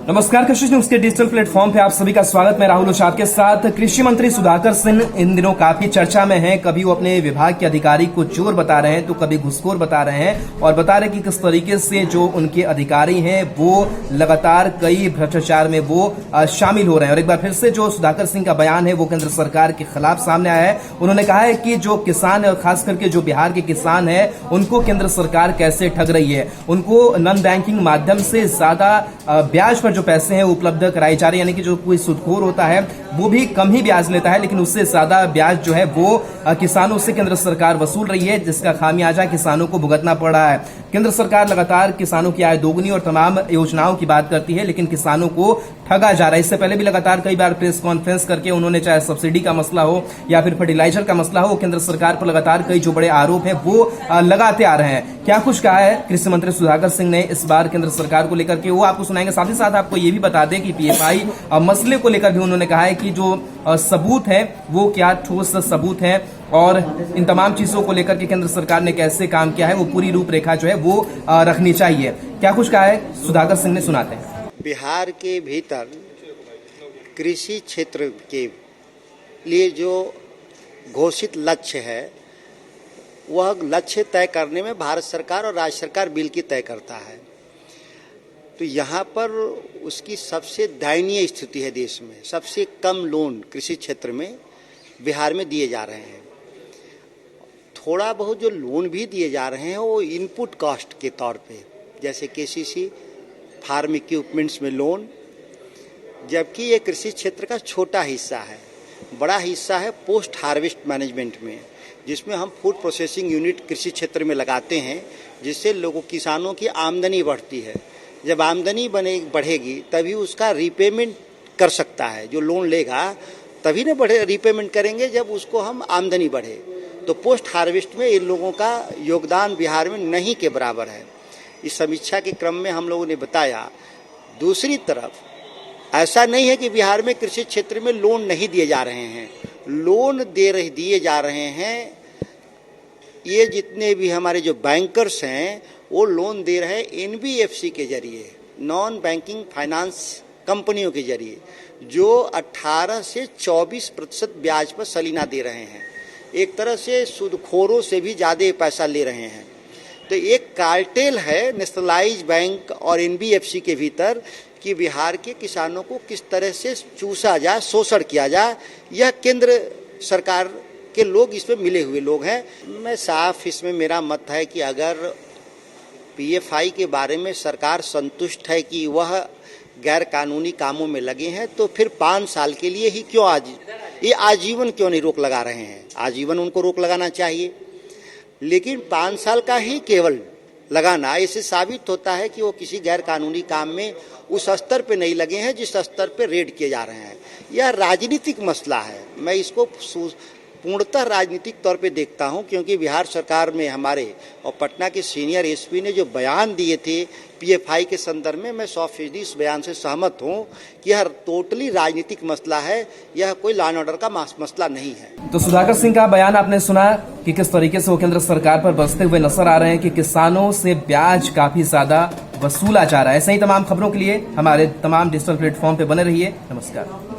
नमस्कार, कृषि न्यूज के डिजिटल प्लेटफॉर्म पे आप सभी का स्वागत। मैं राहुल उषाद के साथ। कृषि मंत्री सुधाकर सिंह इन दिनों काफी चर्चा में हैं। कभी वो अपने विभाग के अधिकारी को चोर बता रहे हैं तो कभी घुसखोर बता रहे हैं और बता रहे कि किस तरीके से जो उनके अधिकारी हैं वो लगातार कई भ्रष्टाचार में वो शामिल हो रहे हैं। और एक बार फिर से जो सुधाकर सिंह का बयान है वो केंद्र सरकार के खिलाफ सामने आया है। उन्होंने कहा है कि जो किसान है और खास करके जो बिहार के किसान है उनको केंद्र सरकार कैसे ठग रही है। उनको नॉन बैंकिंग माध्यम से ज्यादा ब्याज पर जो पैसे हैं उपलब्ध कराई जा रही है, यानी कि जो कोई सूदखोर होता है वो भी कम ही ब्याज लेता है, लेकिन उससे ज्यादा ब्याज जो है वो किसानों से केंद्र सरकार वसूल रही है, जिसका खामियाजा किसानों को भुगतना पड़ रहा है। केंद्र सरकार लगातार किसानों की आय दोगुनी और तमाम योजनाओं की बात करती है, लेकिन किसानों को ठगा जा रहा है। इससे पहले भी लगातार कई बार प्रेस कॉन्फ्रेंस करके उन्होंने चाहे सब्सिडी का मसला हो या फिर फर्टिलाइजर का मसला हो, केंद्र सरकार पर लगातार कई जो बड़े आरोप है वो लगाते आ रहे हैं। क्या कुछ कहा है कृषि मंत्री सुधाकर सिंह ने इस बार केंद्र सरकार को लेकर के, वो आपको सुनाएंगे। साथ ही साथ आपको ये भी बता दें कि पीएफआई मसले को लेकर भी उन्होंने कहा है कि जो सबूत है वो क्या ठोस सबूत है और इन तमाम चीजों को लेकर के केंद्र सरकार ने कैसे काम किया है वो पूरी रूपरेखा जो है वो रखनी चाहिए। क्या कुछ कहा है सुधाकर सिंह ने, सुनाते हैं। बिहार के भीतर कृषि क्षेत्र के लिए जो घोषित लक्ष्य है वह लक्ष्य तय करने में भारत सरकार और राज्य सरकार बिल की तय करता है। तो यहाँ पर उसकी सबसे दयनीय स्थिति है। देश में सबसे कम लोन कृषि क्षेत्र में बिहार में दिए जा रहे हैं। थोड़ा बहुत जो लोन भी दिए जा रहे हैं वो इनपुट कॉस्ट के तौर पे, जैसे केसीसी फार्म इक्विपमेंट्स में लोन, जबकि ये कृषि क्षेत्र का छोटा हिस्सा है। बड़ा हिस्सा है पोस्ट हार्वेस्ट मैनेजमेंट में, जिसमें हम फूड प्रोसेसिंग यूनिट कृषि क्षेत्र में लगाते हैं, जिससे किसानों की आमदनी बढ़ती है। जब आमदनी बढ़ेगी तभी उसका रीपेमेंट कर सकता है। जो लोन लेगा तभी ना रीपेमेंट करेंगे जब उसको हम आमदनी बढ़े। तो पोस्ट हार्वेस्ट में इन लोगों का योगदान बिहार में नहीं के बराबर है। इस समीक्षा के क्रम में हम लोगों ने बताया। दूसरी तरफ ऐसा नहीं है कि बिहार में कृषि क्षेत्र में लोन नहीं दिए जा रहे हैं, लोन दिए जा रहे हैं। ये जितने भी हमारे जो बैंकर्स हैं वो लोन दे रहे हैं एनबीएफसी के जरिए, नॉन बैंकिंग फाइनेंस कंपनियों के जरिए, जो 18 से 24% ब्याज पर सलीना दे रहे हैं। एक तरह से सूदखोरों से भी ज़्यादा पैसा ले रहे हैं। तो एक कार्टेल है नेशनलाइज बैंक और एनबीएफसी के भीतर कि बिहार के किसानों को किस तरह से चूसा जाए, शोषण किया जाए। यह केंद्र सरकार के लोग इसमें मिले हुए लोग हैं। मैं साफ इसमें मेरा मत है कि अगर पीएफआई के बारे में सरकार संतुष्ट है कि वह गैर कानूनी कामों में लगे हैं तो फिर 5 साल के लिए ही क्यों ये आजीवन क्यों नहीं रोक लगा रहे हैं। आजीवन उनको रोक लगाना चाहिए, लेकिन 5 साल का ही केवल लगाना इससे साबित होता है कि वो किसी गैर कानूनी काम में उस स्तर पे नहीं लगे हैं जिस स्तर पे रेड किए जा रहे हैं। यह राजनीतिक मसला है। मैं इसको पूर्णतः राजनीतिक तौर पे देखता हूं, क्योंकि बिहार सरकार में हमारे और पटना के सीनियर एसपी ने जो बयान दिए थे पीएफआई के संदर्भ में, मैं 100% इस बयान से सहमत हूं कि यह टोटली राजनीतिक मसला है, यह कोई लॉ एंड ऑर्डर का मसला नहीं है। तो सुधाकर सिंह का बयान आपने सुना कि किस तरीके से वो केंद्र सरकार पर बरसते हुए नजर आ रहे हैं कि किसानों से ब्याज काफी ज्यादा वसूला जा रहा है। ऐसे ही तमाम खबरों के लिए हमारे तमाम डिजिटल प्लेटफॉर्म पे बने रहिए। नमस्कार।